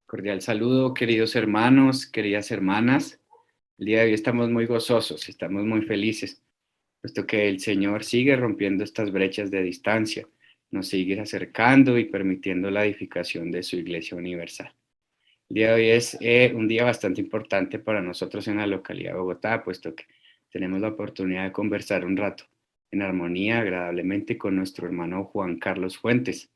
Cordial saludo, queridos hermanos, queridas hermanas. El día de hoy estamos muy gozosos, estamos muy felices, puesto que el Señor sigue rompiendo estas brechas de distancia, nos sigue acercando y permitiendo la edificación de su Iglesia Universal. El día de hoy es un día bastante importante para nosotros en la localidad de Bogotá, puesto que tenemos la oportunidad de conversar un rato en armonía, agradablemente, con nuestro hermano Juan Carlos Fuentes.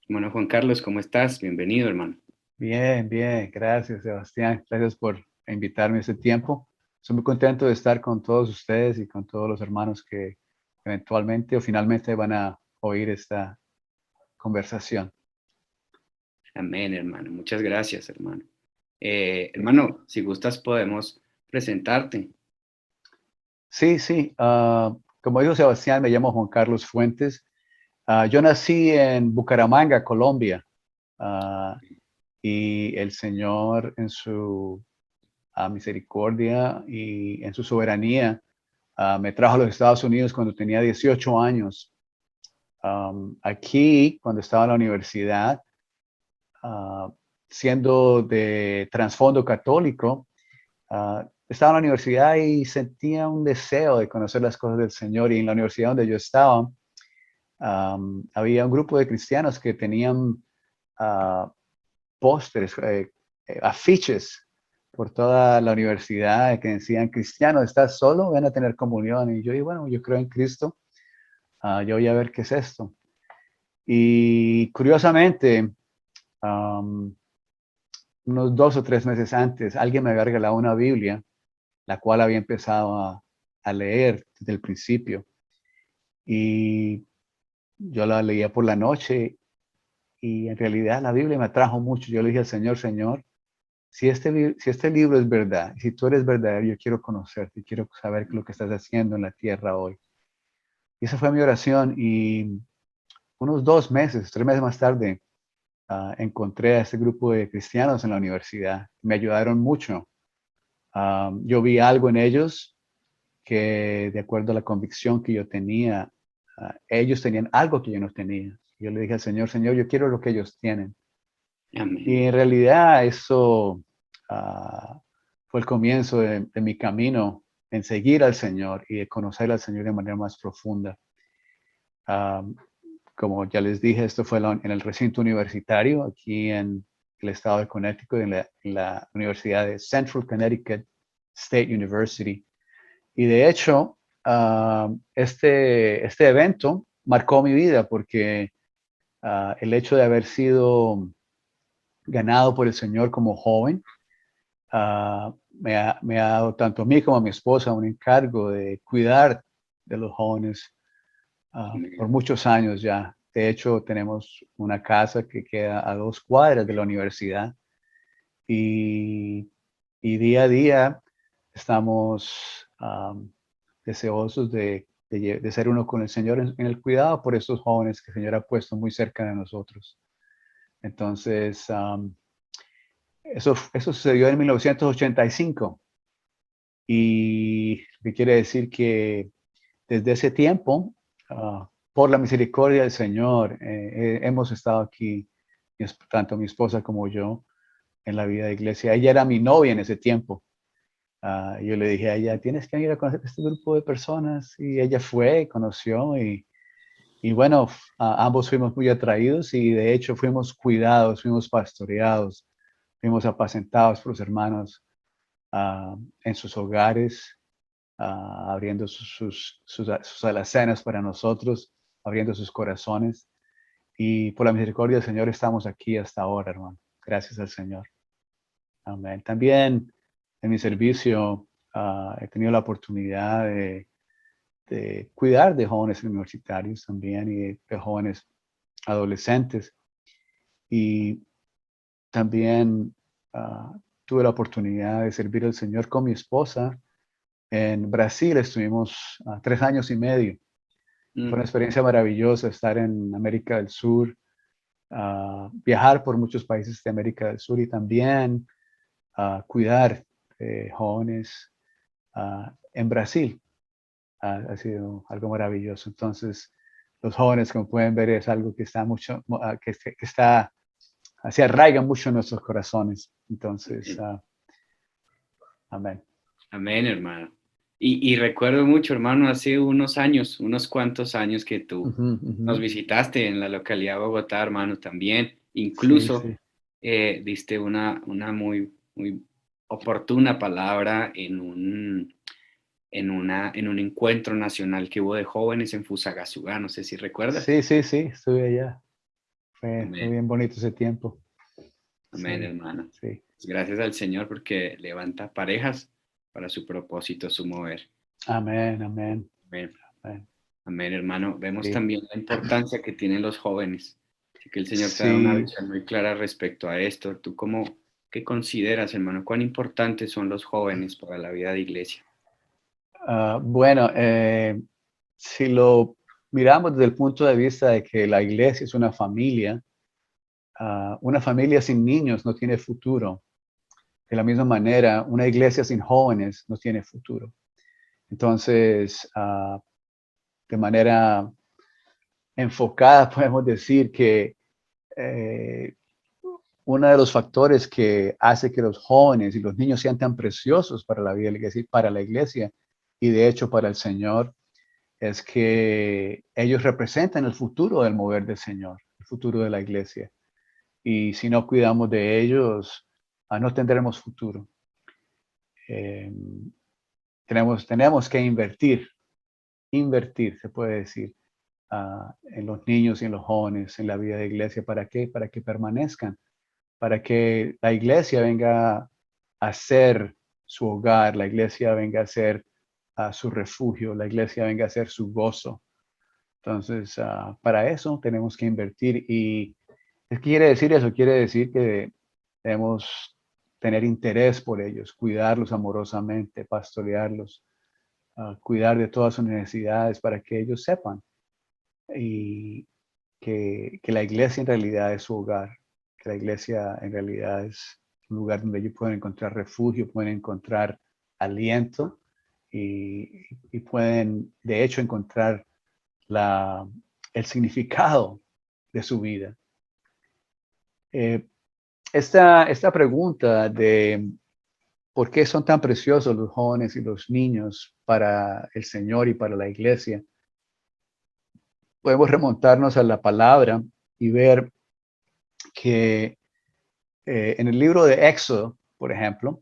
Hermano Juan Carlos, ¿cómo estás? Bienvenido, hermano. Bien, bien, gracias Sebastián, gracias por invitarme a este tiempo. Estoy muy contento de estar con todos ustedes y con todos los hermanos que eventualmente o finalmente van a oír esta conversación. Amén, hermano. Muchas gracias, hermano. Hermano, si gustas podemos presentarte. Sí, sí, como dijo Sebastián, me llamo Juan Carlos Fuentes. Yo nací en Bucaramanga, Colombia, ah, y el Señor en su misericordia y en su soberanía me trajo a los Estados Unidos cuando tenía 18 años. Aquí, cuando estaba en la universidad, uh, siendo de trasfondo católico, estaba en la universidad y sentía un deseo de conocer las cosas del Señor. Y en la universidad donde yo estaba, había un grupo de cristianos que tenían uh, pósters, afiches por toda la universidad que decían: cristiano, ¿estás solo? Ven a tener comunión. Y yo dije, bueno, yo creo en Cristo, yo voy a ver qué es esto. Y curiosamente, um, unos 2 o 3 meses antes, alguien me había regalado una Biblia, la cual había empezado a leer desde el principio. Y yo la leía por la noche y en realidad la Biblia me atrajo mucho. Yo le dije al Señor: Señor, si este libro es verdad, si tú eres verdadero, yo quiero conocerte, quiero saber lo que estás haciendo en la tierra hoy. Y esa fue mi oración. Y unos 2 meses, 3 meses más tarde, encontré a este grupo de cristianos en la universidad. Me ayudaron mucho. Yo vi algo en ellos que, de acuerdo a la convicción que yo tenía, ellos tenían algo que yo no tenía. Yo le dije al Señor: Señor, yo quiero lo que ellos tienen. Y Amén. en realidad eso fue el comienzo de mi camino en seguir al Señor y de conocer al Señor de manera más profunda. Um, Como ya les dije, esto fue en el recinto universitario, aquí en el estado de Connecticut, en la Universidad de Central Connecticut State University. Y de hecho, este evento marcó mi vida porque el hecho de haber sido ganado por el Señor como joven, me ha dado tanto a mí como a mi esposa un encargo de cuidar de los jóvenes por Amén. muchos años ya. De hecho, tenemos una casa que queda a 2 cuadras de la universidad y, y día a día estamos deseosos de ser uno con el Señor en el cuidado por estos jóvenes que el Señor ha puesto muy cerca de nosotros. Entonces, eso sucedió en 1985 y que quiere decir que desde ese tiempo, por la misericordia del Señor, hemos estado aquí, tanto mi esposa como yo, en la vida de iglesia. Ella era mi novia en ese tiempo. Yo le dije a ella: tienes que ir a conocer este grupo de personas. Y ella fue, conoció y bueno, ambos fuimos muy atraídos y de hecho fuimos cuidados, fuimos pastoreados, fuimos apacentados por los hermanos en sus hogares, abriendo sus alacenas para nosotros, abriendo sus corazones. Y por la misericordia del Señor estamos aquí hasta ahora, hermano. Gracias al Señor. Amén. También en mi servicio he tenido la oportunidad de cuidar de jóvenes universitarios también y de jóvenes adolescentes. Y también tuve la oportunidad de servir al Señor con mi esposa. En Brasil estuvimos 3 años y medio. Fue una Mm. experiencia maravillosa estar en América del Sur, viajar por muchos países de América del Sur y también cuidar jóvenes en Brasil. Ha sido algo maravilloso. Entonces, los jóvenes, como pueden ver, es algo que está mucho, que está se arraiga mucho en nuestros corazones. Entonces, amén. Amén, hermano. Y recuerdo mucho, hermano, hace unos años, unos cuantos años que tú nos visitaste en la localidad de Bogotá, hermano, también. Sí, Incluso sí. diste una muy, muy oportuna palabra en un encuentro nacional que hubo de jóvenes en Fusagasugá, no sé si recuerdas. Sí, sí, sí, estuve allá. Fue Amén, bien bonito ese tiempo. amén, Sí, hermano. sí. Pues gracias al Señor porque levanta parejas para su propósito, su mover. Amén, amén, Amén. amén. Amén, hermano. Vemos Sí, también la importancia que tienen los jóvenes. Así que el Señor te da una sí. visión muy clara respecto a esto. ¿Tú qué consideras, hermano? ¿Cuán importantes son los jóvenes para la vida de iglesia? Bueno, si lo miramos desde el punto de vista de que la iglesia es una familia sin niños no tiene futuro. De la misma manera, una iglesia sin jóvenes no tiene futuro. Entonces, de manera enfocada, podemos decir que eh, uno de los factores que hace que los jóvenes y los niños sean tan preciosos para la vida de la iglesia, para la iglesia y de hecho para el Señor, es que ellos representan el futuro del mover del Señor, el futuro de la iglesia. Y si no cuidamos de ellos, no tendremos futuro. Eh, tenemos que invertir, se puede decir, en los niños y en los jóvenes, en la vida de iglesia. ¿Para qué? Para que permanezcan, para que la iglesia venga a ser su hogar, la iglesia venga a ser su refugio, la iglesia venga a ser su gozo. Entonces, para eso tenemos que invertir. ¿Y qué quiere decir eso? Quiere decir que debemos tener interés por ellos, cuidarlos amorosamente, pastorearlos, cuidar de todas sus necesidades para que ellos sepan y que la iglesia en realidad es su hogar, que la iglesia en realidad es un lugar donde ellos pueden encontrar refugio, pueden encontrar aliento y pueden, de hecho, encontrar la, el significado de su vida. Eh, esta pregunta de por qué son tan preciosos los jóvenes y los niños para el Señor y para la iglesia, podemos remontarnos a la palabra y ver que en el libro de Éxodo, por ejemplo,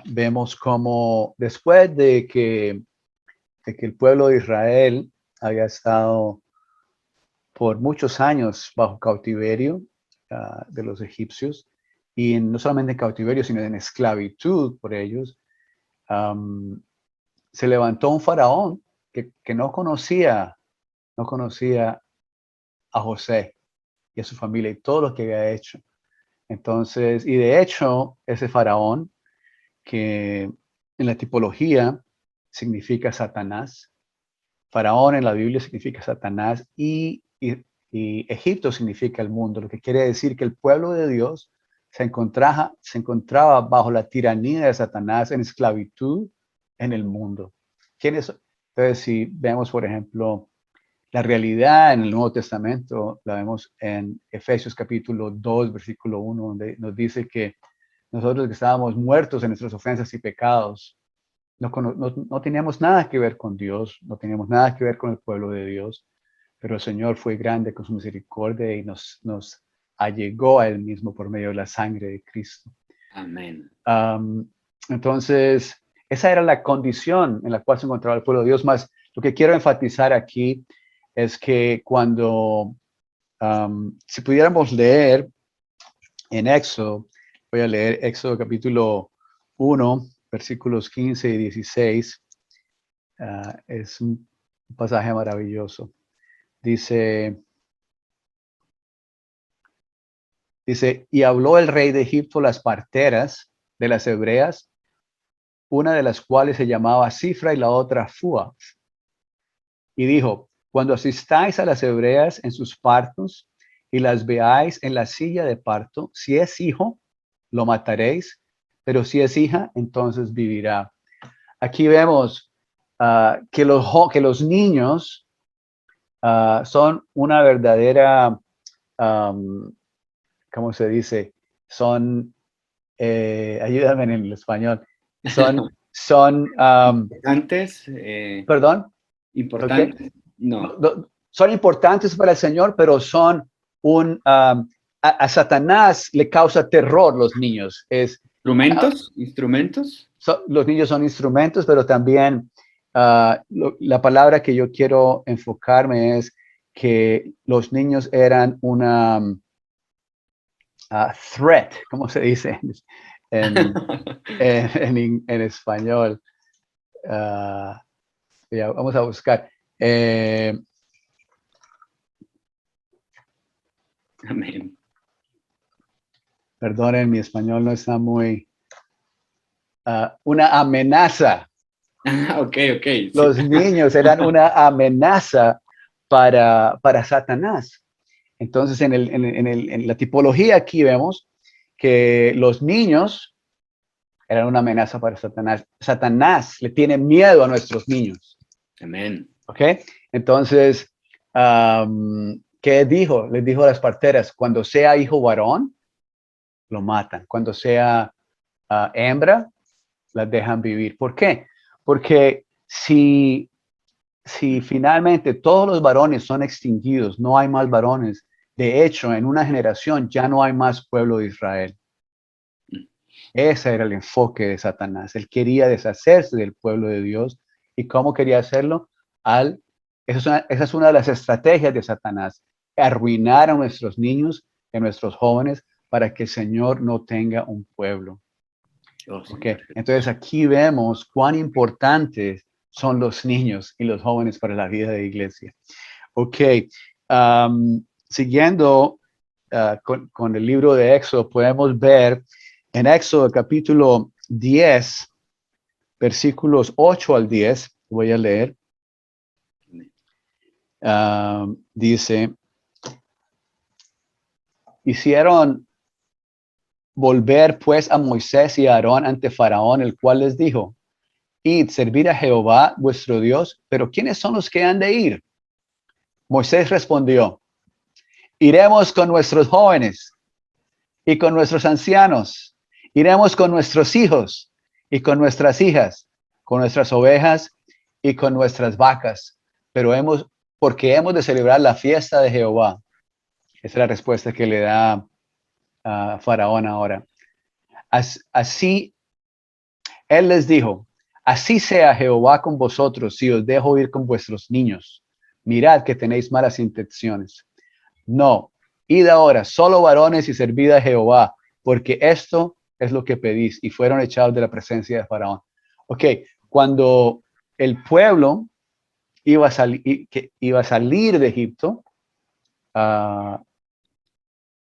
vemos como después de que el pueblo de Israel había estado por muchos años bajo cautiverio de los egipcios, y no solamente en cautiverio, sino en esclavitud por ellos, se levantó un faraón que no conocía a José y a su familia y todo lo que había hecho. Entonces, y de hecho, ese faraón, que en la tipología significa Satanás, faraón en la Biblia significa Satanás y Egipto significa el mundo, lo que quiere decir que el pueblo de Dios se encontraba bajo la tiranía de Satanás en esclavitud en el mundo. Entonces, si vemos, por ejemplo, la realidad en el Nuevo Testamento, la vemos en Efesios capítulo 2, versículo 1, donde nos dice que nosotros que estábamos muertos en nuestras ofensas y pecados, no teníamos nada que ver con Dios, no teníamos nada que ver con el pueblo de Dios, pero el Señor fue grande con su misericordia y nos allegó a Él mismo por medio de la sangre de Cristo. Amén. Entonces, esa era la condición en la cual se encontraba el pueblo de Dios. Más, lo que quiero enfatizar aquí es que si pudiéramos leer en Éxodo, voy a leer Éxodo capítulo 1, versículos 15 y 16. Es un pasaje maravilloso. Dice, y habló el rey de Egipto las parteras de las hebreas, una de las cuales se llamaba Cifra y la otra Fua. Y dijo, cuando asistáis a las hebreas en sus partos y las veáis en la silla de parto, si es hijo, lo mataréis, pero si es hija, entonces vivirá. Aquí vemos que los niños son una verdadera ¿cómo se dice? Son, ayúdame en el español, son, Antes, perdón, ¿ok? importantes, no. Son importantes para el Señor, pero son a Satanás le causa terror los niños. ¿Instrumentos? ¿Instrumentos? Los niños son instrumentos, pero también la palabra que yo quiero enfocarme es que los niños eran una threat, ¿cómo se dice en, en español? Ya, vamos a buscar. Amén. Perdonen, mi español no está muy... una amenaza. Ok, ok. Sí. Los niños eran una amenaza para Satanás. Entonces, en la tipología aquí vemos que los niños eran una amenaza para Satanás. Satanás le tiene miedo a nuestros niños. Amén. ¿Ok? Entonces, ¿qué dijo? Les dijo a las parteras, cuando sea hijo varón, lo matan. Cuando sea hembra, las dejan vivir. ¿Por qué? Porque si finalmente todos los varones son extinguidos, no hay más varones. De hecho, en una generación ya no hay más pueblo de Israel. Ese era el enfoque de Satanás. Él quería deshacerse del pueblo de Dios. ¿Y cómo quería hacerlo? Esa es una de las estrategias de Satanás, arruinar a nuestros niños y a nuestros jóvenes para que el Señor no tenga un pueblo. Oh, Okay. Señor. Entonces aquí vemos cuán importantes son los niños y los jóvenes para la vida de iglesia. Ok, siguiendo con el libro de Éxodo, podemos ver en Éxodo capítulo 10, versículos 8 al 10, voy a leer, dice, hicieron volver pues a Moisés y a Aarón ante Faraón, el cual les dijo, id, servir a Jehová vuestro Dios, pero ¿quiénes son los que han de ir? Moisés respondió, iremos con nuestros jóvenes y con nuestros ancianos, iremos con nuestros hijos y con nuestras hijas, con nuestras ovejas y con nuestras vacas, porque hemos de celebrar la fiesta de Jehová. Esa es la respuesta que le da a Faraón ahora. Así, él les dijo, así sea Jehová con vosotros si os dejo ir con vuestros niños. Mirad que tenéis malas intenciones. No, id ahora, solo varones y servid a Jehová, porque esto es lo que pedís. Y fueron echados de la presencia de Faraón. Ok, cuando el pueblo iba a salir de Egipto,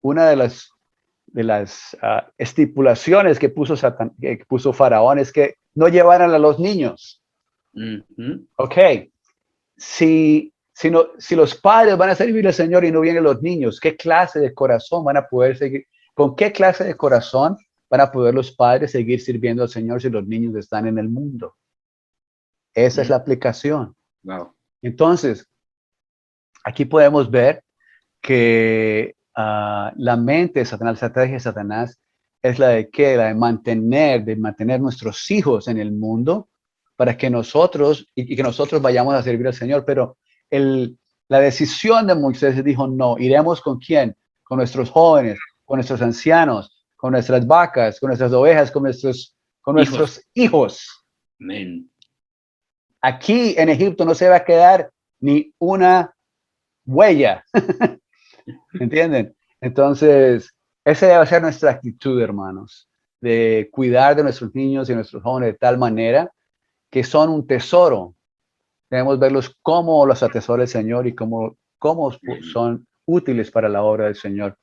una de las estipulaciones que puso Faraón es que no llevaran a los niños. Ok, si los padres van a servir al Señor y no vienen los niños, ¿qué clase de corazón van a poder seguir? ¿Con qué clase de corazón van a poder los padres seguir sirviendo al Señor si los niños están en el mundo? Esa es la aplicación. Wow. Entonces, aquí podemos ver que la mente de Satanás, la estrategia de Satanás es la de qué, la de mantener nuestros hijos en el mundo para que nosotros y que nosotros vayamos a servir al Señor. Pero la decisión de Moisés dijo, no, iremos con quién, con nuestros jóvenes, con nuestros ancianos, con nuestras vacas, con nuestras ovejas, con nuestros hijos. Amén. Aquí en Egipto no se va a quedar ni una huella. ¿Entienden? Entonces, esa debe ser nuestra actitud, hermanos, de cuidar de nuestros niños y nuestros jóvenes de tal manera que son un tesoro. Debemos verlos como los atesora el Señor y cómo son útiles para la obra del Señor.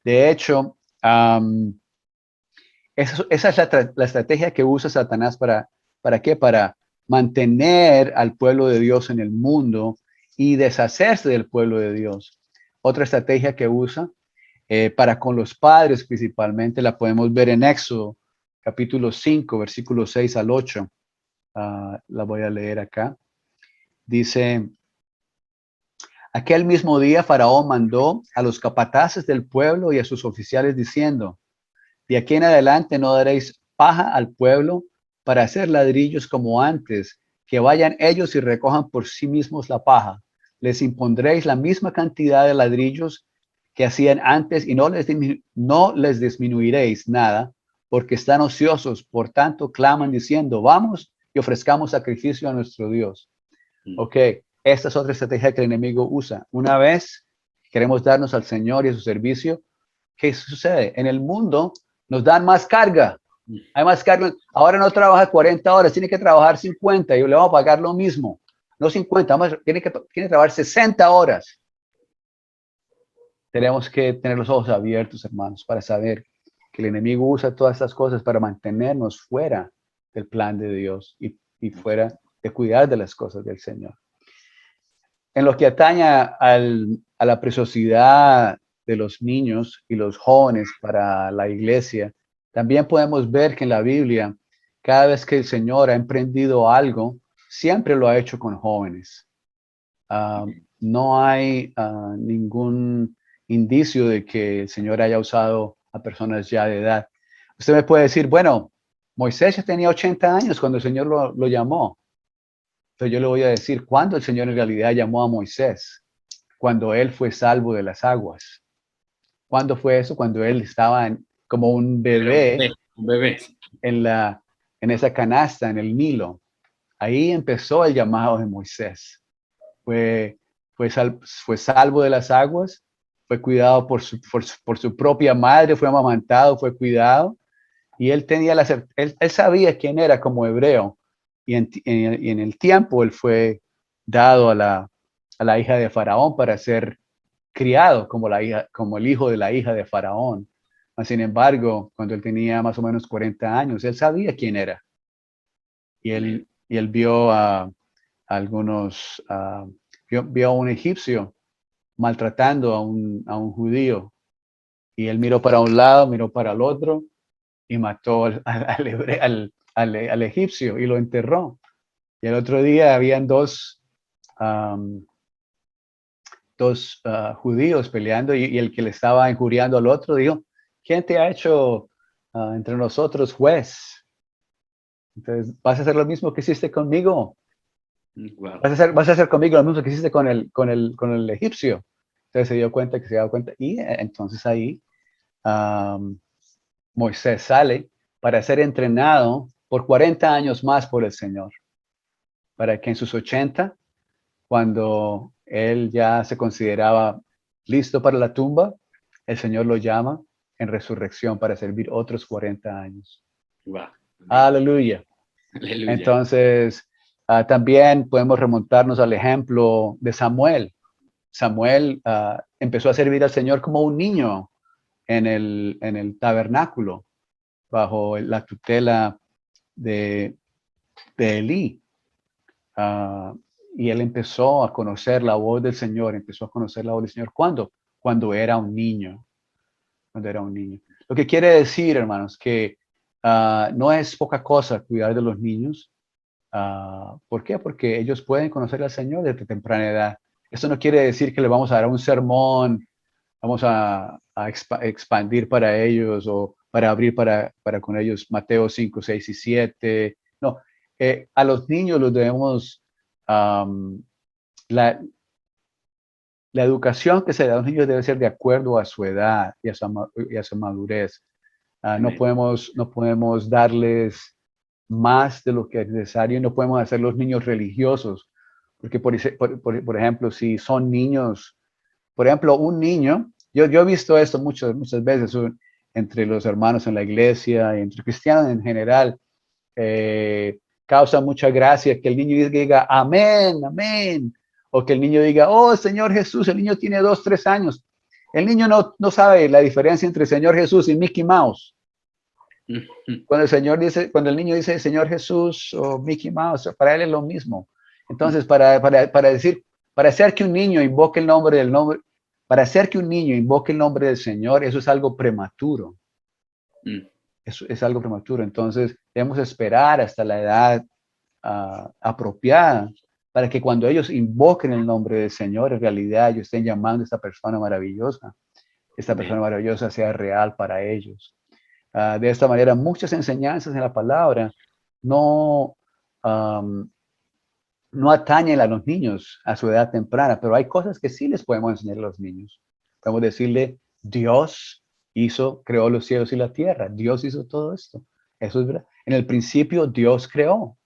De hecho, esa es la estrategia que usa Satanás ¿para qué? Para mantener al pueblo de Dios en el mundo y deshacerse del pueblo de Dios. Otra estrategia que usa para con los padres principalmente la podemos ver en Éxodo capítulo 5, versículos 6 al 8. La voy a leer acá. Dice, Aquel mismo día Faraón mandó a los capataces del pueblo y a sus oficiales diciendo, de aquí en adelante no daréis paja al pueblo para hacer ladrillos como antes, que vayan ellos y recojan por sí mismos la paja. Les impondréis la misma cantidad de ladrillos que hacían antes y no les disminuiréis nada, porque están ociosos. Por tanto, claman diciendo, vamos y ofrezcamos sacrificio a nuestro Dios. Ok, esta es otra estrategia que el enemigo usa. Una vez queremos darnos al Señor y a su servicio, ¿qué sucede? En el mundo nos dan más carga. Hay más carga. Ahora no trabaja 40 horas, tiene que trabajar 50 y le vamos a pagar lo mismo. No 50, tiene que trabajar 60 horas. Tenemos que tener los ojos abiertos, hermanos, para saber que el enemigo usa todas estas cosas para mantenernos fuera del plan de Dios y fuera de cuidar de las cosas del Señor. En lo que atañe a la preciosidad de los niños y los jóvenes para la iglesia, también podemos ver que en la Biblia, cada vez que el Señor ha emprendido algo, siempre lo ha hecho con jóvenes. No hay ningún indicio de que el Señor haya usado a personas ya de edad. Usted me puede decir, bueno, Moisés ya tenía 80 años cuando el Señor lo llamó. Entonces yo le voy a decir, ¿cuándo el Señor en realidad llamó a Moisés? Cuando él fue salvo de las aguas. ¿Cuándo fue eso? Cuando él estaba como un bebé, en esa canasta, en el Nilo. Ahí empezó el llamado de Moisés. Fue salvo de las aguas, fue cuidado por su propia madre, fue amamantado, fue cuidado. Y él él sabía quién era como hebreo. Y en el tiempo él fue dado a la hija de Faraón para ser criado como el hijo de la hija de Faraón. Sin embargo, cuando él tenía más o menos 40 años, él sabía quién era. Y él vio a algunos, vio a un egipcio maltratando a un judío. Y él miró para un lado, miró para el otro y mató al egipcio y lo enterró. Y el otro día habían dos judíos peleando y el que le estaba injuriando al otro dijo, ¿quién te ha hecho entre nosotros juez? Entonces, ¿vas a hacer lo mismo que hiciste conmigo? Wow. ¿Vas a hacer conmigo lo mismo que hiciste con el egipcio? Entonces se dio cuenta que se dio cuenta y entonces ahí Moisés sale para ser entrenado por 40 años más por el Señor, para que en sus 80, cuando él ya se consideraba listo para la tumba, el Señor lo llama en resurrección para servir otros 40 años. Wow. Aleluya. Aleluya. Entonces, también podemos remontarnos al ejemplo de Samuel. Samuel empezó a servir al Señor como un niño en el tabernáculo, bajo la tutela de Elí. Y él empezó a conocer la voz del Señor, empezó a conocer la voz del Señor. ¿Cuándo? Cuando era un niño. Cuando era un niño. Lo que quiere decir, hermanos, que no es poca cosa cuidar de los niños. ¿Por qué? Porque ellos pueden conocer al Señor desde temprana edad. Eso no quiere decir que le vamos a dar un sermón, vamos a expandir para ellos o para abrir para con ellos Mateo 5, 6 y 7. No, a los niños los debemos, la educación que se da a los niños debe ser de acuerdo a su edad y a su madurez. No podemos darles más de lo que es necesario y no podemos hacer los niños religiosos. Porque, por ejemplo, si son niños, por ejemplo, un niño, yo he visto esto muchas veces entre los hermanos en la iglesia, entre cristianos en general, causa mucha gracia que el niño diga amén, amén, o que el niño diga, oh Señor Jesús, el niño tiene 2, 3 años. El niño no sabe la diferencia entre Señor Jesús y Mickey Mouse. Cuando el niño dice Señor Jesús o Mickey Mouse, para él es lo mismo. Entonces, para hacer que un niño invoque el nombre para hacer que un niño invoque el nombre del Señor, eso es algo prematuro. Eso es algo prematuro. Entonces, debemos esperar hasta la edad apropiada para que cuando ellos invoquen el nombre del Señor, en realidad ellos estén llamando a esta persona maravillosa. Esta persona Amén. maravillosa sea real para ellos. De esta manera, muchas enseñanzas en la palabra no, um, no atañen a los niños a su edad temprana, pero hay cosas que sí les podemos enseñar a los niños. Podemos decirle, Dios creó los cielos y la tierra. Dios hizo todo esto. Eso es verdad. En el principio, Dios creó.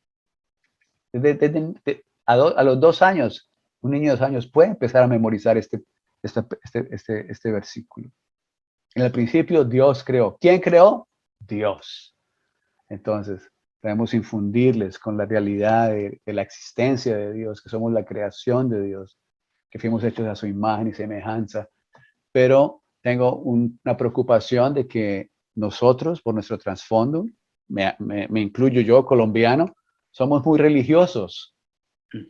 A los 2 años, un niño de 2 años puede empezar a memorizar este versículo. En el principio, Dios creó. ¿Quién creó? Dios. Entonces, debemos infundirles con la realidad de la existencia de Dios, que somos la creación de Dios, que fuimos hechos a su imagen y semejanza. Pero tengo una preocupación de que nosotros, por nuestro trasfondo, me incluyo yo, colombiano, somos muy religiosos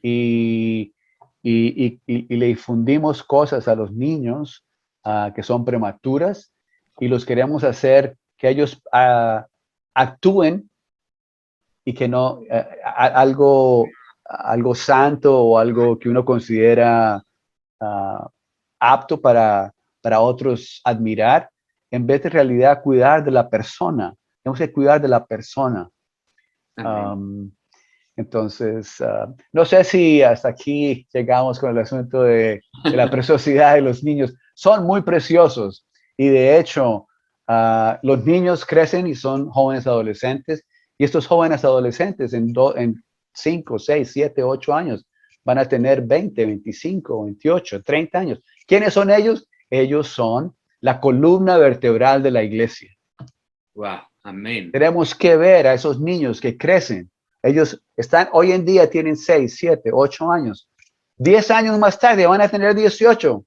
y, y le infundimos cosas a los niños que son prematuras y los queremos hacer que ellos actúen y que no, algo santo o algo que uno considera apto para otros admirar, en vez de realidad cuidar de la persona. Tenemos que cuidar de la persona. Entonces, no sé si hasta aquí llegamos con el asunto de la preciosidad de los niños. Son muy preciosos y de hecho, los niños crecen y son jóvenes adolescentes y estos jóvenes adolescentes en 5, 6, 7, 8 años van a tener 20, 25, 28, 30 años. ¿Quiénes son ellos? Ellos son la columna vertebral de la iglesia. Wow, amén. Tenemos que ver a esos niños que crecen. Ellos están, hoy en día tienen 6, 7, 8 años. 10 años más tarde van a tener 18.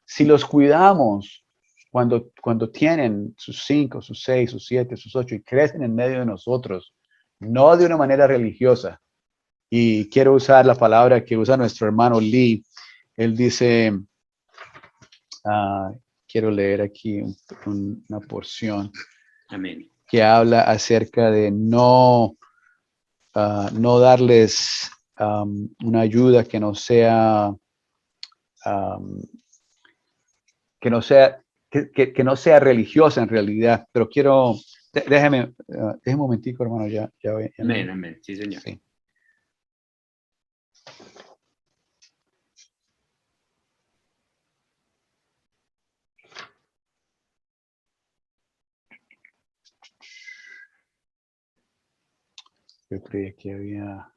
Si los cuidamos cuando tienen sus 5, sus 6, sus 7, sus 8 y crecen en medio de nosotros, no de una manera religiosa. Y quiero usar la palabra que usa nuestro hermano Lee. Él dice, quiero leer aquí una porción. Amén. Que habla acerca de no darles una ayuda que no sea que no sea religiosa en realidad, pero déjeme un momentico, hermano, ya Amén, amén, sí, señor. Sí. Yo creía que había...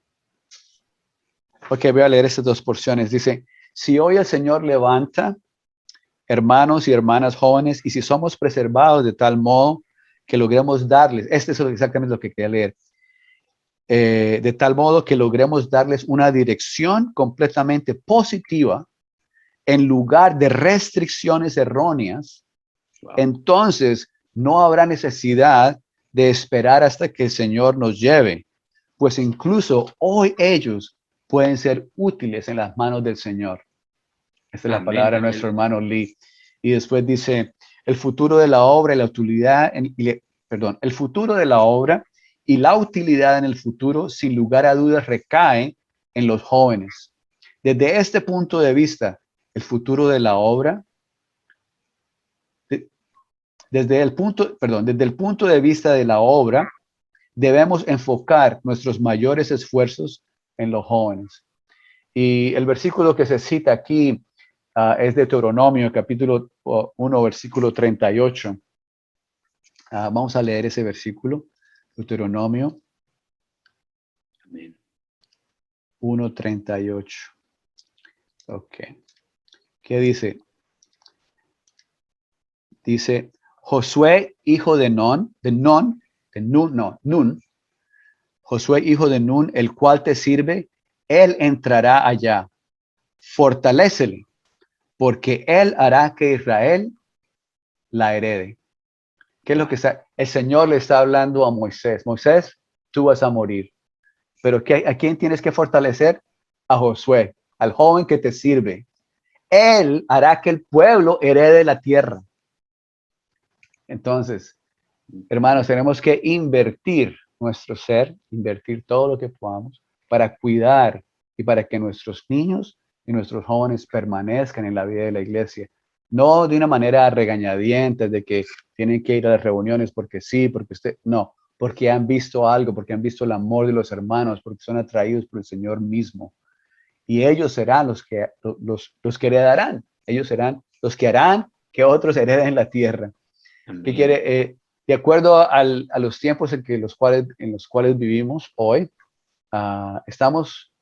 Ok, voy a leer estas dos porciones. Dice, si hoy el Señor levanta hermanos y hermanas jóvenes, y si somos preservados de tal modo que logremos darles, este es exactamente lo que quería leer, de tal modo que logremos darles una dirección completamente positiva en lugar de restricciones erróneas, Wow. entonces no habrá necesidad de esperar hasta que el Señor nos lleve, pues incluso hoy ellos pueden ser útiles en las manos del Señor. Esta es la palabra de nuestro hermano Lee. Y después dice, el futuro de la obra y la utilidad, el futuro de la obra y la utilidad en el futuro, sin lugar a dudas, recae en los jóvenes. Desde este punto de vista, el futuro de la obra, desde el punto de vista de la obra, debemos enfocar nuestros mayores esfuerzos en los jóvenes. Y el versículo que se cita aquí es de Deuteronomio, capítulo 1, versículo 38. Vamos a leer ese versículo, Deuteronomio 1:38. Ok. ¿Qué dice? Dice, Josué, hijo de Nun, Josué, hijo de Nun, el cual te sirve, él entrará allá. Fortalécele, porque él hará que Israel la herede. ¿Qué es lo que el Señor le está hablando a Moisés? Moisés, tú vas a morir. Pero ¿a quién tienes que fortalecer? A Josué, al joven que te sirve. Él hará que el pueblo herede la tierra. Entonces, hermanos, tenemos que invertir nuestro ser, invertir todo lo que podamos para cuidar y para que nuestros niños y nuestros jóvenes permanezcan en la vida de la iglesia. No de una manera regañadiente de que tienen que ir a las reuniones porque sí, porque usted, no, porque han visto algo, porque han visto el amor de los hermanos, porque son atraídos por el Señor mismo. Y ellos serán los que heredarán. Ellos serán los que harán que otros hereden la tierra. ¿Qué Amén. quiere? De acuerdo a los tiempos en los cuales vivimos hoy, estamos,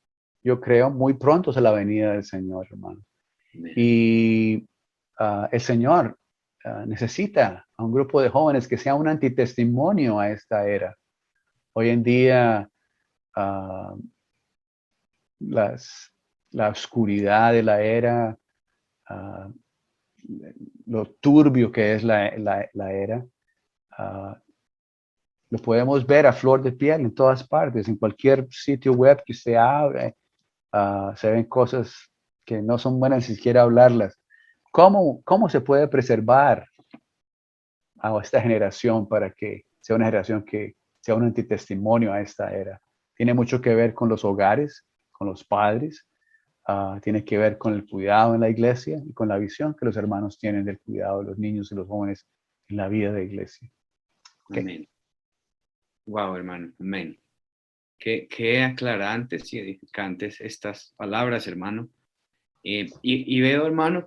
yo creo, muy prontos a la venida del Señor, hermano. Amén. Y el Señor necesita a un grupo de jóvenes que sea un antitestimonio a esta era. Hoy en día, uh, la oscuridad de la era, uh, lo turbio que es la era, uh, lo podemos ver a flor de piel en todas partes, en cualquier sitio web que se abre, se ven cosas que no son buenas ni siquiera hablarlas. ¿Cómo se puede preservar a esta generación para que sea una generación que sea un antitestimonio a esta era? Tiene mucho que ver con los hogares, con los padres, tiene que ver con el cuidado en la iglesia y con la visión que los hermanos tienen del cuidado de los niños y los jóvenes en la vida de iglesia. Okay. Amén. Wow, hermano. Amén. Qué aclarantes y edificantes estas palabras, hermano. Y veo, hermano,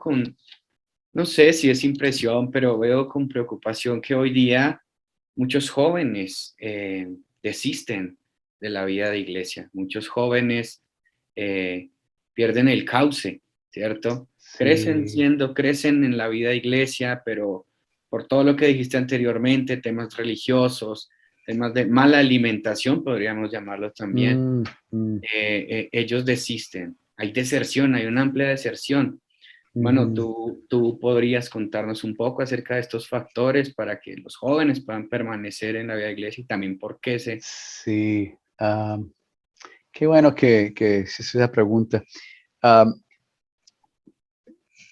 no sé si es impresión, pero veo con preocupación que hoy día muchos jóvenes desisten de la vida de iglesia. Muchos jóvenes pierden el cauce, ¿cierto? Sí. Crecen en la vida de iglesia, pero por todo lo que dijiste anteriormente, temas religiosos, temas de mala alimentación, podríamos llamarlo también, Mm, mm, ellos desisten. Hay deserción, hay una amplia deserción. Bueno, mm. tú podrías contarnos un poco acerca de estos factores para que los jóvenes puedan permanecer en la vida de iglesia y también por qué se... Sí. Qué bueno que hiciste esa pregunta. Um,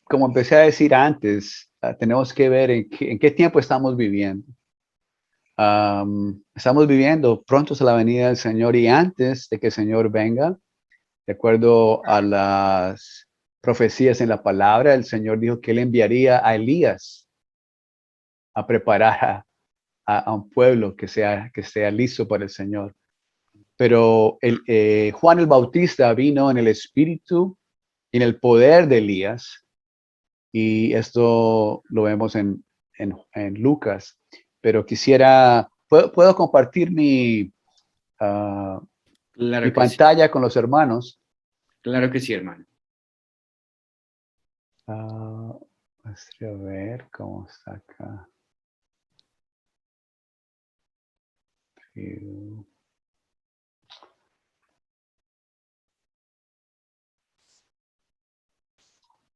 Como empecé a decir antes, tenemos que ver en qué tiempo estamos viviendo. Estamos viviendo prontos a la venida del Señor y antes de que el Señor venga, de acuerdo a las profecías en la palabra, el Señor dijo que Él enviaría a Elías a preparar a un pueblo que sea listo para el Señor. Pero Juan el Bautista vino en el espíritu y en el poder de Elías. Y esto lo vemos en Lucas, pero puedo compartir mi Claro que sí, pantalla con los hermanos. claro que sí, hermano. Vamos a ver cómo está acá.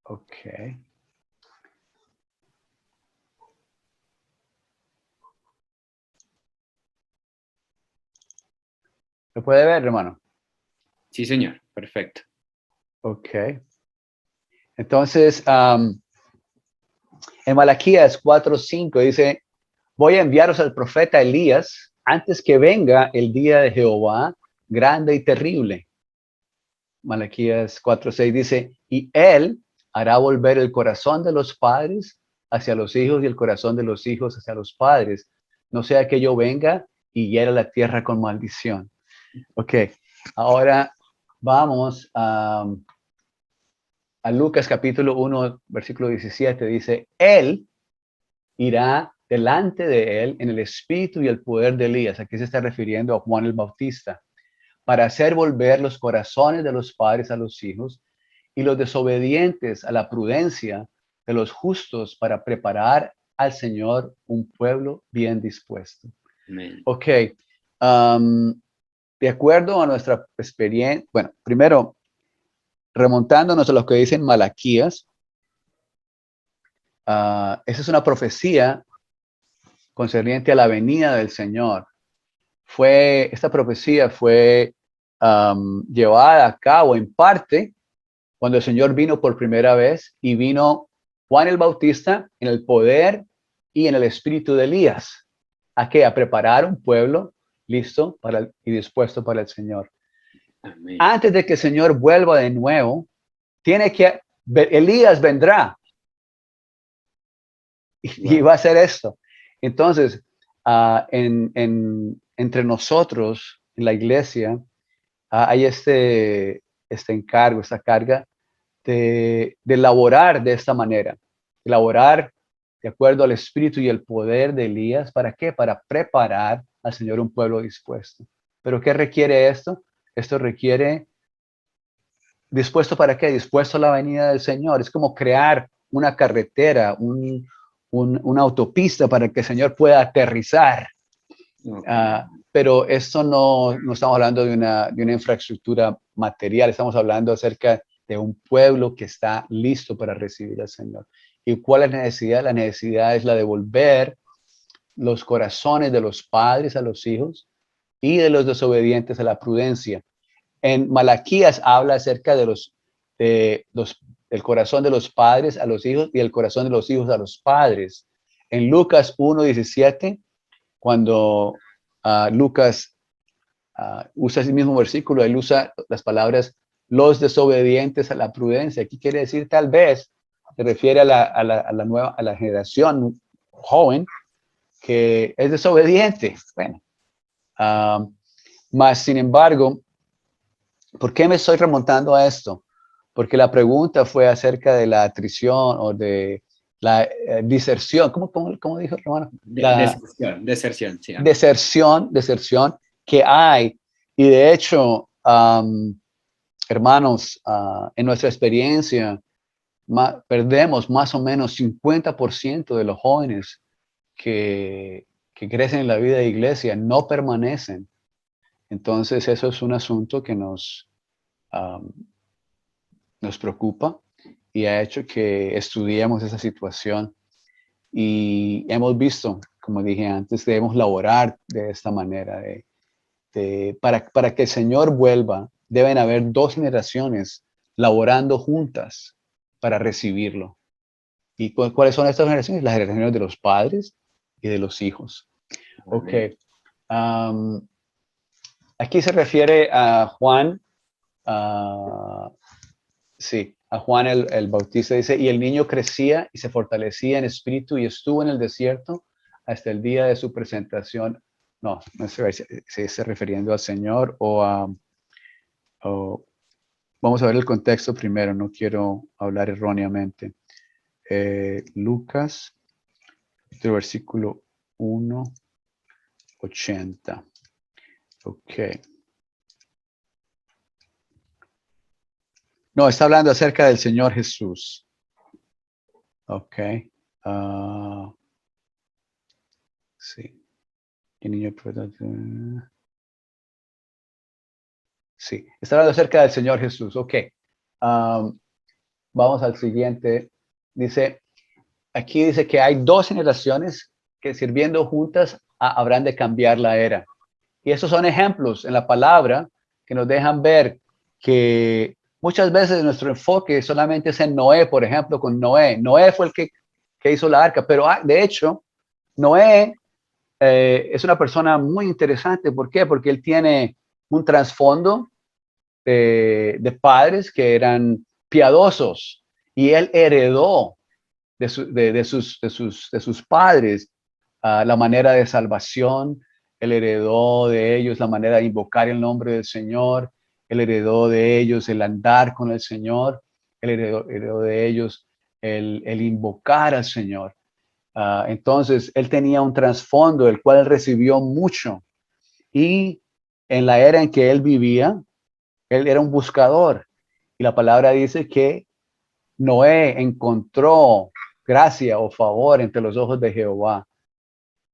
Ok. ¿Lo puede ver, hermano? Sí, señor, perfecto. Ok. Entonces, en Malaquías 4:5 dice, voy a enviaros al profeta Elías antes que venga el día de Jehová grande y terrible. Malaquías 4:6 dice, y él hará volver el corazón de los padres hacia los hijos y el corazón de los hijos hacia los padres. No sea que yo venga y hiera la tierra con maldición. Ok, ahora vamos a Lucas capítulo 1, versículo 17. Dice, él irá delante de él en el espíritu y el poder de Elías. Aquí se está refiriendo a Juan el Bautista, para hacer volver los corazones de los padres a los hijos y los desobedientes a la prudencia de los justos para preparar al Señor un pueblo bien dispuesto. Amén. Ok, de acuerdo a nuestra experiencia, bueno, primero, remontándonos a lo que dicen Malaquías, esa es una profecía concerniente a la venida del Señor. Esta profecía fue llevada a cabo en parte cuando el Señor vino por primera vez y vino Juan el Bautista en el poder y en el espíritu de Elías. ¿A qué? A preparar un pueblo listo y dispuesto para el Señor. Amén. Antes de que el Señor vuelva de nuevo, Elías vendrá y Wow. va a hacer esto. Entonces, entre nosotros, en la iglesia, hay este encargo, esta carga de laborar de esta manera, de laborar de acuerdo al espíritu y el poder de Elías. ¿Para qué? Para preparar al Señor un pueblo dispuesto. ¿Pero qué requiere esto? Esto requiere dispuesto para qué? Dispuesto a la venida del Señor. Es como crear una carretera, una autopista para que el Señor pueda aterrizar. Okay. Pero esto no estamos hablando de una infraestructura material, estamos hablando acerca de un pueblo que está listo para recibir al Señor. ¿Y cuál es la necesidad? La necesidad es la de volver los corazones de los padres a los hijos y de los desobedientes a la prudencia. En Malaquías habla acerca del corazón de los padres a los hijos y el corazón de los hijos a los padres. En Lucas 1:17, cuando Lucas usa ese mismo versículo, él usa las palabras los desobedientes a la prudencia. Aquí quiere decir tal vez, se refiere a la generación joven que es desobediente. Bueno, más sin embargo, ¿por qué me estoy remontando a esto? Porque la pregunta fue acerca de la atrición o de la diserción. ¿Cómo dijo, hermano? La Deserción, sí, amén. deserción que hay. Y de hecho, hermanos, en nuestra experiencia, perdemos más o menos 50% de los jóvenes que crecen en la vida de iglesia, no permanecen. Entonces, eso es un asunto que nos preocupa y ha hecho que estudiemos esa situación. Y hemos visto, como dije antes, debemos laborar de esta manera. Para que el Señor vuelva, deben haber dos generaciones laborando juntas para recibirlo. ¿Y cuáles son estas generaciones? Las generaciones de los padres y de los hijos. Ok. Amén. Aquí se refiere a Juan. Sí, a Juan el Bautista dice, y el niño crecía y se fortalecía en espíritu y estuvo en el desierto hasta el día de su presentación. No sé si está refiriendo al Señor o vamos a ver el contexto primero, no quiero hablar erróneamente. Lucas, el versículo 1:80. Ok. No, está hablando acerca del Señor Jesús. Ok. Sí. El niño sí, está hablando acerca del Señor Jesús. Ok. Vamos al siguiente. Aquí dice que hay dos generaciones que sirviendo juntas habrán de cambiar la era. Y esos son ejemplos en la palabra que nos dejan ver que muchas veces nuestro enfoque solamente es en Noé, por ejemplo, con Noé. Noé fue el que hizo la arca, pero de hecho, Noé es una persona muy interesante. ¿Por qué? Porque él tiene un trasfondo de padres que eran piadosos y él heredó de sus padres la manera de salvación. Él heredó de ellos la manera de invocar el nombre del Señor. Él heredó de ellos el andar con el Señor. Él heredó de ellos el invocar al Señor. Entonces, él tenía un trasfondo del cual él recibió mucho. Y en la era en que él vivía, él era un buscador. Y la palabra dice que Noé encontró gracia o favor entre los ojos de Jehová.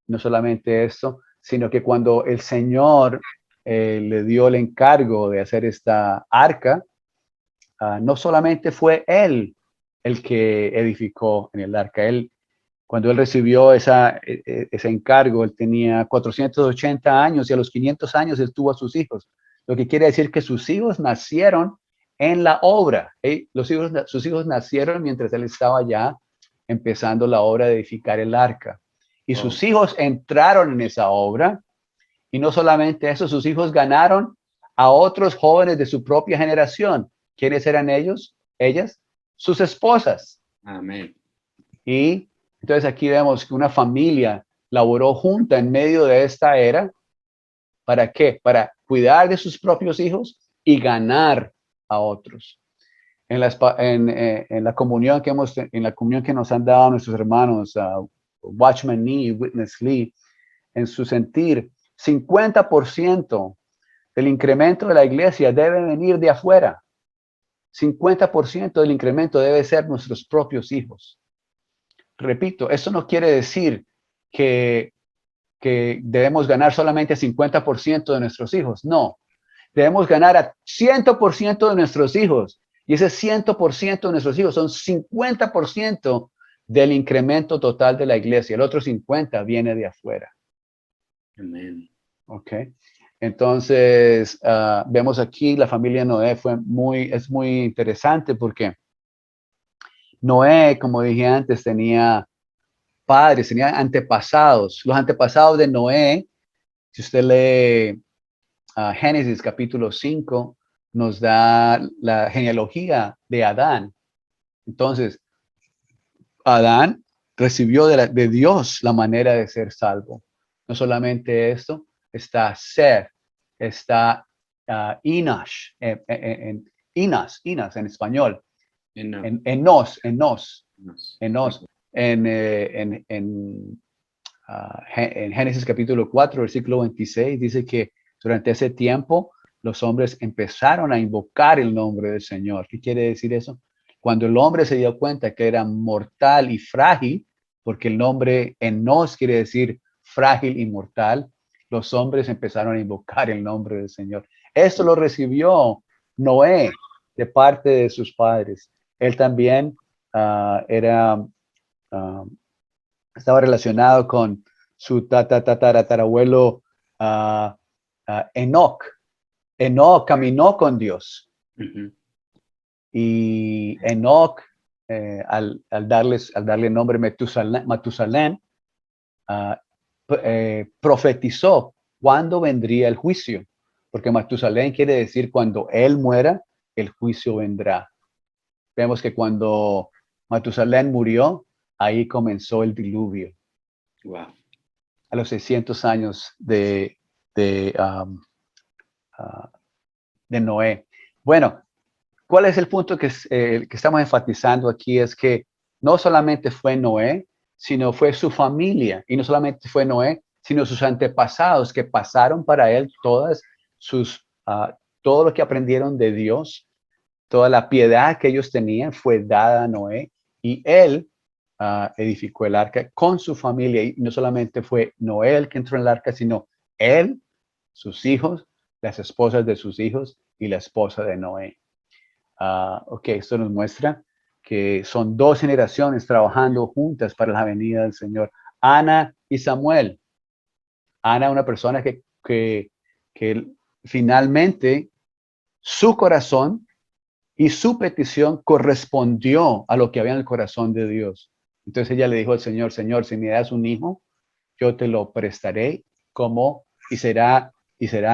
No solamente esto, sino que cuando el Señor le dio el encargo de hacer esta arca, no solamente fue él el que edificó en el arca. Cuando él recibió ese encargo, él tenía 480 años y a los 500 años él tuvo a sus hijos. Lo que quiere decir que sus hijos nacieron en la obra. Sus hijos nacieron mientras él estaba ya empezando la obra de edificar el arca. Y Oh, sus hijos entraron en esa obra. Y no solamente eso, sus hijos ganaron a otros jóvenes de su propia generación. ¿Quiénes eran ellos? Ellas, sus esposas. Amén. Y entonces aquí vemos que una familia laboró junta en medio de esta era. ¿Para qué? Para cuidar de sus propios hijos y ganar a otros. En la comunión en la comunión que nos han dado nuestros hermanos, Watchman Nee y Witness Lee, en su sentir, 50% del incremento de la iglesia debe venir de afuera. 50% del incremento debe ser nuestros propios hijos. Repito, eso no quiere decir que debemos ganar solamente 50% de nuestros hijos. No, debemos ganar a 100% de nuestros hijos. Y ese 100% de nuestros hijos son 50% del incremento total de la iglesia. El otro 50% viene de afuera. Amén. Ok. Entonces, vemos aquí la familia Noé es muy interesante porque Noé, como dije antes, tenía padres, tenía antepasados. Los antepasados de Noé, si usted lee Génesis capítulo 5, nos da la genealogía de Adán. Entonces, Adán recibió de Dios la manera de ser salvo. No solamente esto, está Seth, está Enosh, Inas en español, No. Enos, Nos. en Génesis capítulo 4, versículo 26, dice que durante ese tiempo los hombres empezaron a invocar el nombre del Señor. ¿Qué quiere decir eso? Cuando el hombre se dio cuenta que era mortal y frágil, porque el nombre Enos quiere decir frágil y mortal, los hombres empezaron a invocar el nombre del Señor. Esto lo recibió Noé de parte de sus padres. Él también estaba relacionado con su tatarabuelo Enoch. Enoch caminó con Dios. Uh-huh. Y Enoch, al darle nombre Matusalén, profetizó cuándo vendría el juicio. Porque Matusalén quiere decir cuando él muera, el juicio vendrá. Vemos que cuando Matusalén murió, ahí comenzó el diluvio. Wow. A los 600 años de Noé. Bueno, ¿cuál es el punto que estamos enfatizando aquí? Es que no solamente fue Noé, sino fue su familia. Y no solamente fue Noé, sino sus antepasados que pasaron para él todo lo que aprendieron de Dios, toda la piedad que ellos tenían fue dada a Noé. Y él edificó el arca con su familia. Y no solamente fue Noé el que entró en el arca, sino él, sus hijos, las esposas de sus hijos y la esposa de Noé. Ok, esto nos muestra que son dos generaciones trabajando juntas para la venida del Señor. Ana y Samuel. Ana, una persona que finalmente su corazón y su petición correspondió a lo que había en el corazón de Dios. Entonces ella le dijo al Señor, Señor, si me das un hijo, yo te lo prestaré y será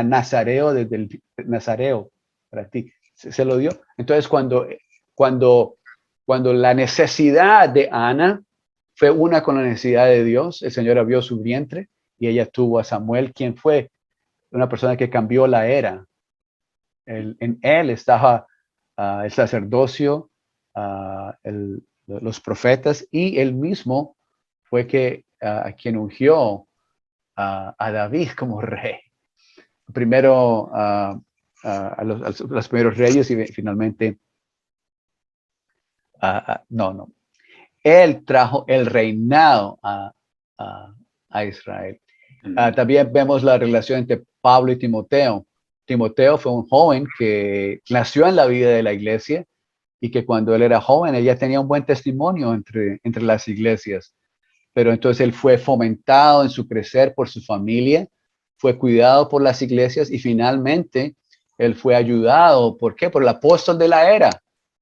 nazareo desde el nazareo para ti. Se lo dio. Entonces cuando la necesidad de Ana fue una con la necesidad de Dios, el Señor abrió su vientre y ella tuvo a Samuel, quien fue una persona que cambió la era. En él estaba el sacerdocio, los profetas, y él mismo fue a quien ungió a David como rey. Primero a los primeros reyes y finalmente, no. Él trajo el reinado a Israel. También vemos la relación entre Pablo y Timoteo. Timoteo fue un joven que nació en la vida de la iglesia y que cuando él era joven, ella tenía un buen testimonio entre las iglesias. Pero entonces él fue fomentado en su crecer por su familia, fue cuidado por las iglesias y finalmente él fue ayudado. ¿Por qué? Por el apóstol de la era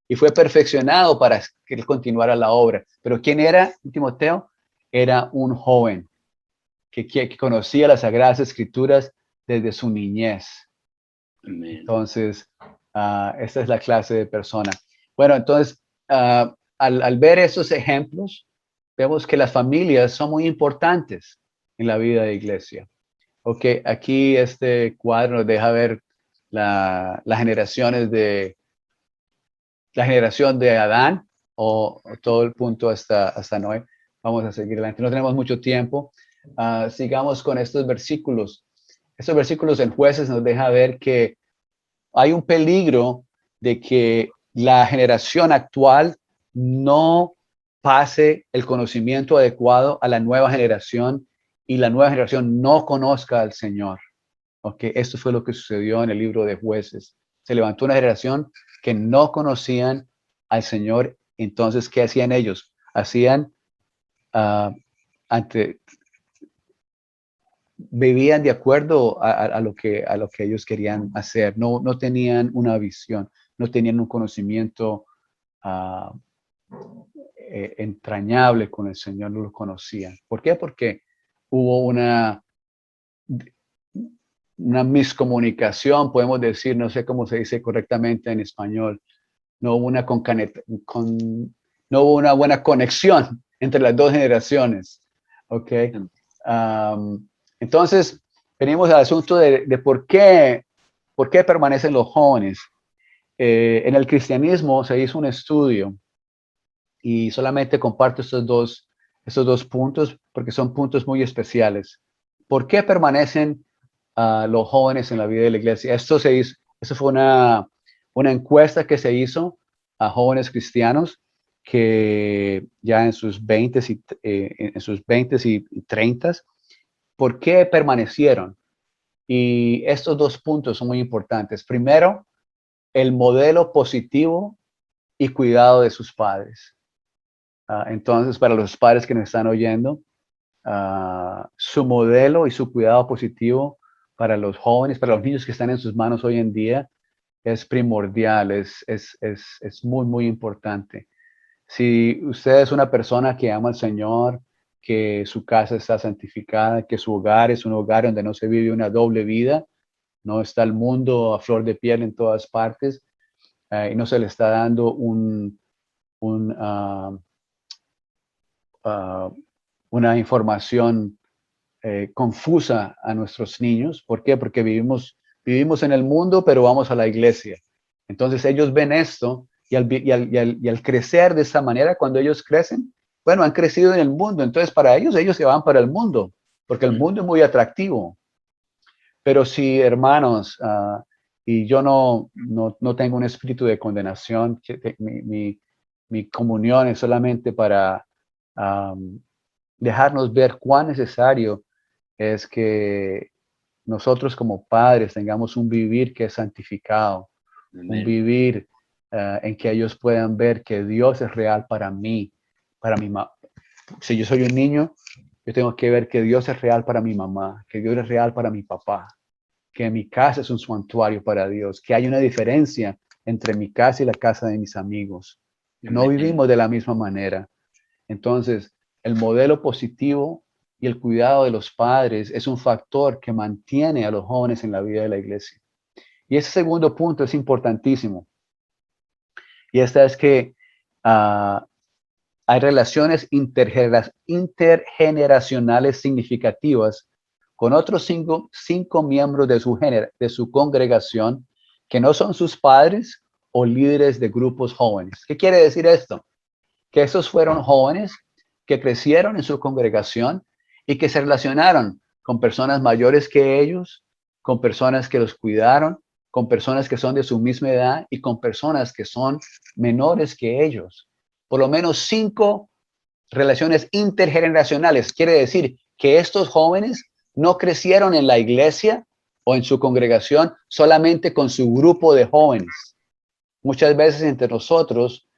y fue perfeccionado para que él continuara la obra. Pero ¿quién era Timoteo? Era un joven que conocía las Sagradas Escrituras desde su niñez. Amén. Entonces, esta es la clase de persona. Bueno, entonces, al ver esos ejemplos, vemos que las familias son muy importantes en la vida de iglesia. Ok, aquí este cuadro nos deja ver las generaciones la generación de Adán o todo el punto hasta Noé. Vamos a seguir adelante. No tenemos mucho tiempo. Sigamos con estos versículos. Estos versículos en Jueces nos deja ver que hay un peligro de que la generación actual no pase el conocimiento adecuado a la nueva generación y la nueva generación no conozca al Señor. Okay, esto fue lo que sucedió en el libro de Jueces. Se levantó una generación que no conocían al Señor. Entonces, ¿qué hacían ellos? Hacían ante vivían de acuerdo a lo que ellos querían hacer. No tenían una visión, no tenían un conocimiento uh, entrañable con el Señor, no lo conocían. ¿Por qué? Porque hubo una miscomunicación, podemos decir, no sé cómo se dice correctamente en español, no hubo no hubo una buena conexión entre las dos generaciones. ¿Ok? Entonces, venimos al asunto de por qué permanecen los jóvenes. En el cristianismo se hizo un estudio y solamente comparto estos dos puntos porque son puntos muy especiales. ¿Por qué permanecen los jóvenes en la vida de la iglesia? Eso fue una encuesta que se hizo a jóvenes cristianos que ya en sus 20 y 30, ¿por qué permanecieron? Y estos dos puntos son muy importantes. Primero, el modelo positivo y cuidado de sus padres. Entonces, para los padres que nos están oyendo, su modelo y su cuidado positivo para los jóvenes, para los niños que están en sus manos hoy en día, es primordial, es muy, muy importante. Si usted es una persona que ama al Señor, que su casa está santificada, que su hogar es un hogar donde no se vive una doble vida, no está el mundo a flor de piel en todas partes, y no se le está dando una información confusa a nuestros niños. ¿Por qué? Porque vivimos en el mundo, pero vamos a la iglesia. Entonces ellos ven esto y al crecer de esa manera, cuando ellos crecen, bueno, han crecido en el mundo. Entonces para ellos se van para el mundo, porque el mundo es muy atractivo. Pero si, hermanos, y yo no tengo un espíritu de condenación, mi comunión es solamente para dejarnos ver cuán necesario es que nosotros como padres tengamos un vivir que es santificado, un vivir en que ellos puedan ver que Dios es real para mí, para mi mamá. Si yo soy un niño, yo tengo que ver que Dios es real para mi mamá, que Dios es real para mi papá, que mi casa es un santuario para Dios, que hay una diferencia entre mi casa y la casa de mis amigos. No vivimos de la misma manera. Entonces, el modelo positivo y el cuidado de los padres es un factor que mantiene a los jóvenes en la vida de la iglesia. Y ese segundo punto es importantísimo. Y esta es que hay relaciones intergeneracionales significativas con otros cinco miembros de su congregación que no son sus padres o líderes de grupos jóvenes. ¿Qué quiere decir esto? Que esos fueron jóvenes que crecieron en su congregación y que se relacionaron con personas mayores que ellos, con personas que los cuidaron, con personas que son de su misma edad y con personas que son menores que ellos. Por lo menos 5 relaciones intergeneracionales. Quiere decir que estos jóvenes no crecieron en la iglesia o en su congregación solamente con su grupo de jóvenes. Muchas veces entre nosotros,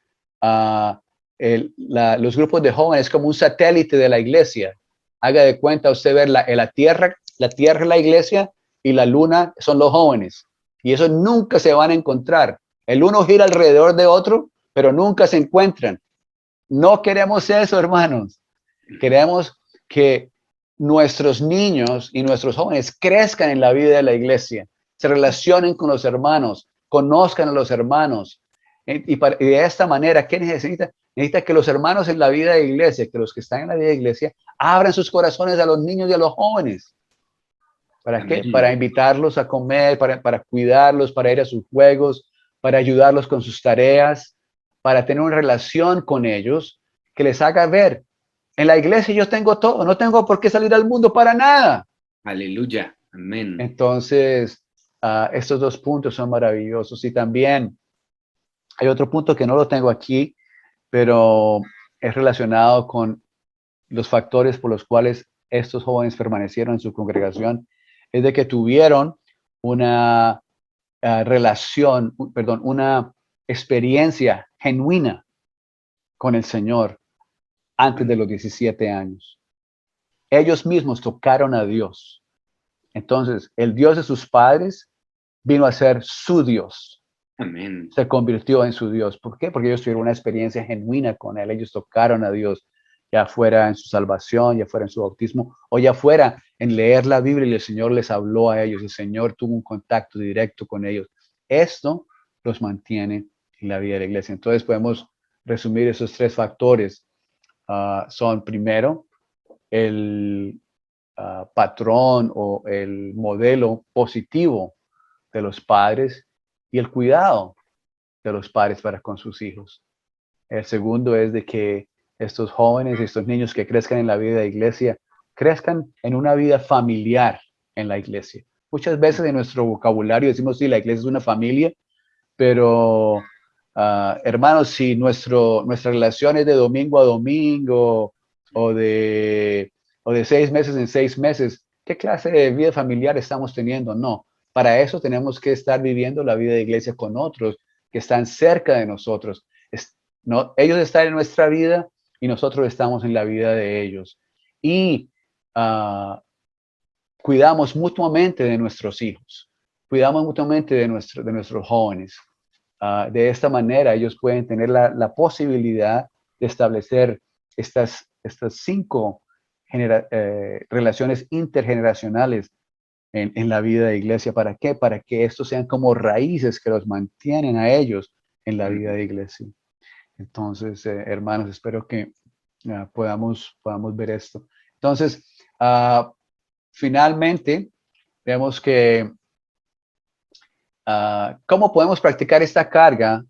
los grupos de jóvenes como un satélite de la iglesia. Haga de cuenta usted ver la tierra es la iglesia y la luna son los jóvenes. Y eso nunca se van a encontrar. El uno gira alrededor de otro, pero nunca se encuentran. No queremos eso, hermanos. Queremos que nuestros niños y nuestros jóvenes crezcan en la vida de la iglesia, se relacionen con los hermanos, conozcan a los hermanos. Y de esta manera, ¿qué necesita? Necesita que los hermanos en la vida de iglesia, que los que están en la vida de iglesia, abran sus corazones a los niños y a los jóvenes. ¿Para qué? Amén. Para invitarlos a comer, para cuidarlos, para ir a sus juegos, para ayudarlos con sus tareas, para tener una relación con ellos que les haga ver, en la iglesia yo tengo todo, no tengo por qué salir al mundo para nada. Aleluya. Amén. Entonces, estos dos puntos son maravillosos. Y también hay otro punto que no lo tengo aquí, pero es relacionado con los factores por los cuales estos jóvenes permanecieron en su congregación, es de que tuvieron una una experiencia genuina con el Señor antes de los 17 años. Ellos mismos tocaron a Dios. Entonces, el Dios de sus padres vino a ser su Dios. Amén. Se convirtió en su Dios. ¿Por qué? Porque ellos tuvieron una experiencia genuina con Él. Ellos tocaron a Dios, ya fuera en su salvación, ya fuera en su bautismo, o ya fuera en leer la Biblia y el Señor les habló a ellos. El Señor tuvo un contacto directo con ellos. Esto los mantiene en la vida de la iglesia. Entonces podemos resumir esos tres factores. Son primero el patrón o el modelo positivo de los padres y el cuidado de los padres para con sus hijos. El segundo es de que estos jóvenes, estos niños que crezcan en la vida de iglesia, crezcan en una vida familiar en la iglesia. Muchas veces en nuestro vocabulario decimos, sí, la iglesia es una familia, pero hermanos, si nuestra relación es de domingo a domingo o de 6 meses en 6 meses, ¿qué clase de vida familiar estamos teniendo? No, para eso tenemos que estar viviendo la vida de iglesia con otros que están cerca de nosotros. No, ellos están en nuestra vida y nosotros estamos en la vida de ellos. Y cuidamos mutuamente de nuestros hijos, cuidamos mutuamente de nuestros jóvenes. De esta manera ellos pueden tener la posibilidad de establecer estas 5 relaciones intergeneracionales en la vida de iglesia. ¿Para qué? Para que estos sean como raíces que los mantienen a ellos en la vida de iglesia. Entonces, hermanos, espero que podamos ver esto. Entonces, finalmente, vemos que ¿cómo podemos practicar esta carga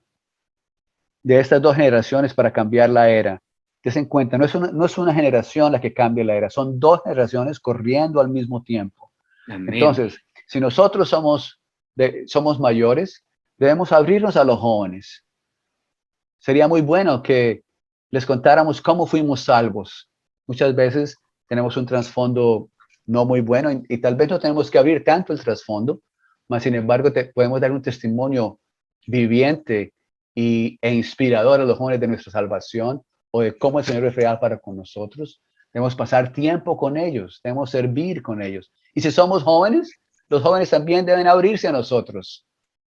de estas 2 generaciones para cambiar la era? Ten en cuenta, no es una generación la que cambia la era, son 2 generaciones corriendo al mismo tiempo. Amén. Entonces, si nosotros somos mayores, debemos abrirnos a los jóvenes. Sería muy bueno que les contáramos cómo fuimos salvos. Muchas veces tenemos un trasfondo no muy bueno y tal vez no tenemos que abrir tanto el trasfondo, mas sin embargo podemos dar un testimonio viviente e inspirador a los jóvenes de nuestra salvación o de cómo el Señor es real para con nosotros. Debemos pasar tiempo con ellos, debemos servir con ellos. Y si somos jóvenes, los jóvenes también deben abrirse a nosotros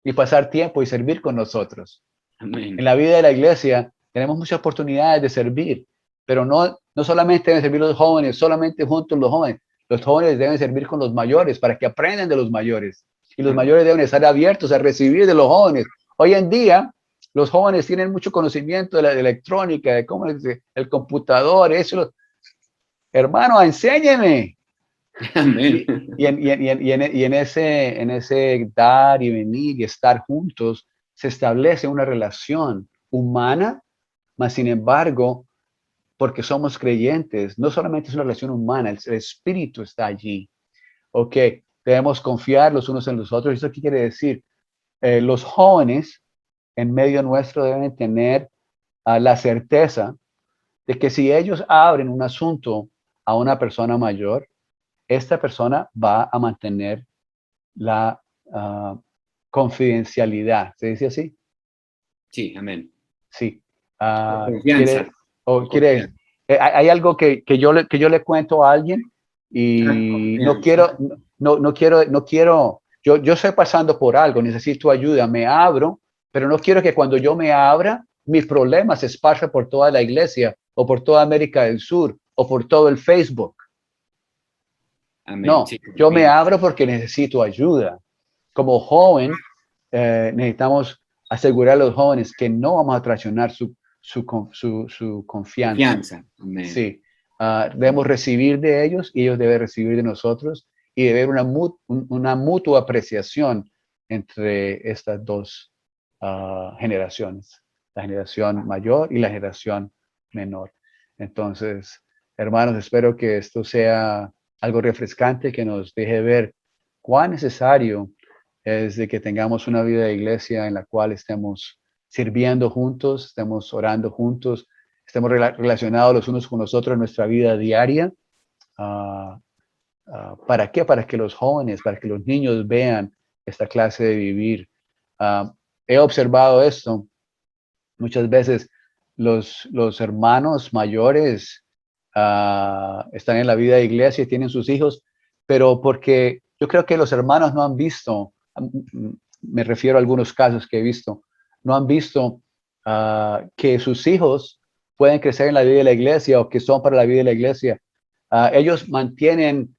y pasar tiempo y servir con nosotros. Amén. En la vida de la iglesia tenemos muchas oportunidades de servir, pero no solamente deben servir los jóvenes, solamente juntos los jóvenes. Los jóvenes deben servir con los mayores para que aprendan de los mayores. Y los mayores deben estar abiertos a recibir de los jóvenes. Hoy en día, los jóvenes tienen mucho conocimiento de la electrónica, de cómo es el computador, eso. Hermano, enséñeme. Amén. Y en ese dar y venir y estar juntos, se establece una relación humana, mas sin embargo, porque somos creyentes, no solamente es una relación humana, el espíritu está allí. Ok, debemos confiar los unos en los otros. ¿Eso qué quiere decir? Los jóvenes en medio nuestro deben tener la certeza de que si ellos abren un asunto a una persona mayor, esta persona va a mantener la confidencialidad. ¿Se dice así? Sí, amén. Sí. Confianza. Hay algo que yo le cuento a alguien y no quiero, yo estoy pasando por algo, necesito ayuda, me abro, pero no quiero que cuando yo me abra, mis problemas se esparza por toda la iglesia o por toda América del Sur o por todo el Facebook. Amén. No, Sí, yo me abro porque necesito ayuda. como joven, necesitamos asegurar a los jóvenes que no vamos a traicionar su confianza. Confianza. Amén. Sí, debemos recibir de ellos y ellos deben recibir de nosotros y debe haber una mutua apreciación entre estas dos generaciones, la generación mayor y la generación menor. Entonces, hermanos, espero que esto sea algo refrescante que nos deje ver cuán necesario es de que tengamos una vida de iglesia en la cual estemos sirviendo juntos, estemos orando juntos, estemos relacionados los unos con los otros en nuestra vida diaria. ¿Para qué? Para que los jóvenes, para que los niños vean esta clase de vivir. He observado esto. Muchas veces los hermanos mayores están en la vida de iglesia y tienen sus hijos, pero porque yo creo que los hermanos no han visto, me refiero a algunos casos que he visto, no han visto que sus hijos pueden crecer en la vida de la iglesia o que son para la vida de la iglesia. Ellos mantienen,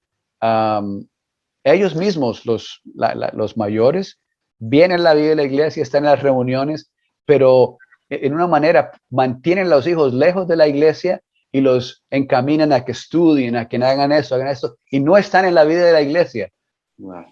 ellos mismos, los mayores, vienen a la vida de la iglesia, están en las reuniones, pero en una manera mantienen a los hijos lejos de la iglesia y los encaminan a que estudien, a que hagan esto, y no están en la vida de la iglesia. Wow.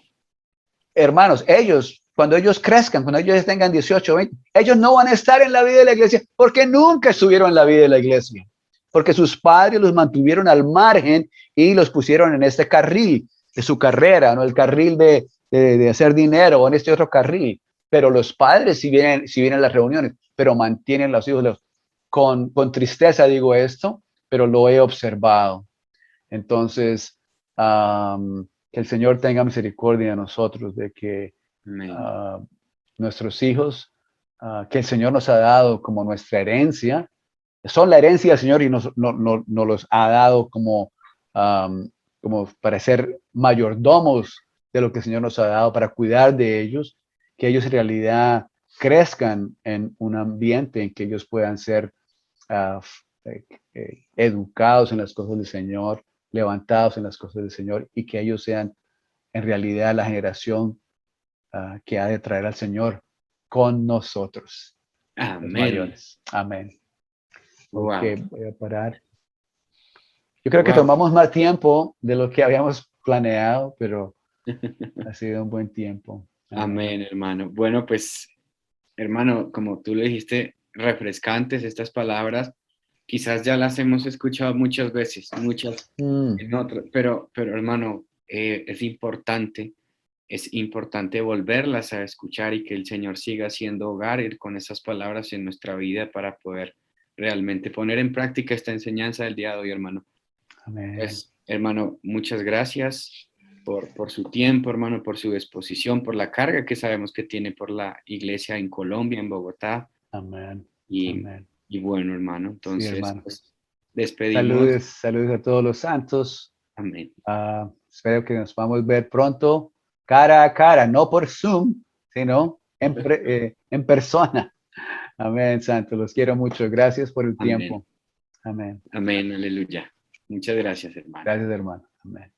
Hermanos, ellos, cuando ellos crezcan, cuando ellos tengan 18, 20, ellos no van a estar en la vida de la iglesia porque nunca estuvieron en la vida de la iglesia, porque sus padres los mantuvieron al margen y los pusieron en este carril de su carrera, ¿no? El carril de hacer dinero o en este otro carril. Pero los padres si vienen a las reuniones, pero mantienen a los hijos con tristeza, digo esto, pero lo he observado. Entonces, que el Señor tenga misericordia de nosotros, de que nuestros hijos, que el Señor nos ha dado como nuestra herencia, son la herencia del Señor y nos los ha dado como para ser mayordomos de lo que el Señor nos ha dado, para cuidar de ellos, que ellos en realidad crezcan en un ambiente en que ellos puedan ser educados en las cosas del Señor, levantados en las cosas del Señor y que ellos sean en realidad la generación que ha de traer al Señor con nosotros. Amén. Los mayores. Amén. Wow. Okay, voy a parar. Yo creo que tomamos más tiempo de lo que habíamos planeado, pero ha sido un buen tiempo. Amén, hermano. Bueno, pues, hermano, como tú le dijiste, refrescantes estas palabras. Quizás ya las hemos escuchado muchas veces, en otras, pero hermano, es importante volverlas a escuchar y que el Señor siga haciendo hogar con esas palabras en nuestra vida para poder realmente poner en práctica esta enseñanza del día de hoy, hermano. Amén. Pues, hermano, muchas gracias por su tiempo, hermano, por su disposición, por la carga que sabemos que tiene por la iglesia en Colombia, en Bogotá. Amén. Amén. Y bueno, hermano, entonces, sí, hermano. Pues, despedimos. Saludos a todos los santos. Amén. Espero que nos podamos ver pronto, cara a cara, no por Zoom, sino en persona. Amén, santos. Los quiero mucho. Gracias por el tiempo. Amén. Amén, aleluya. Muchas gracias, hermano. Gracias, hermano. Amén.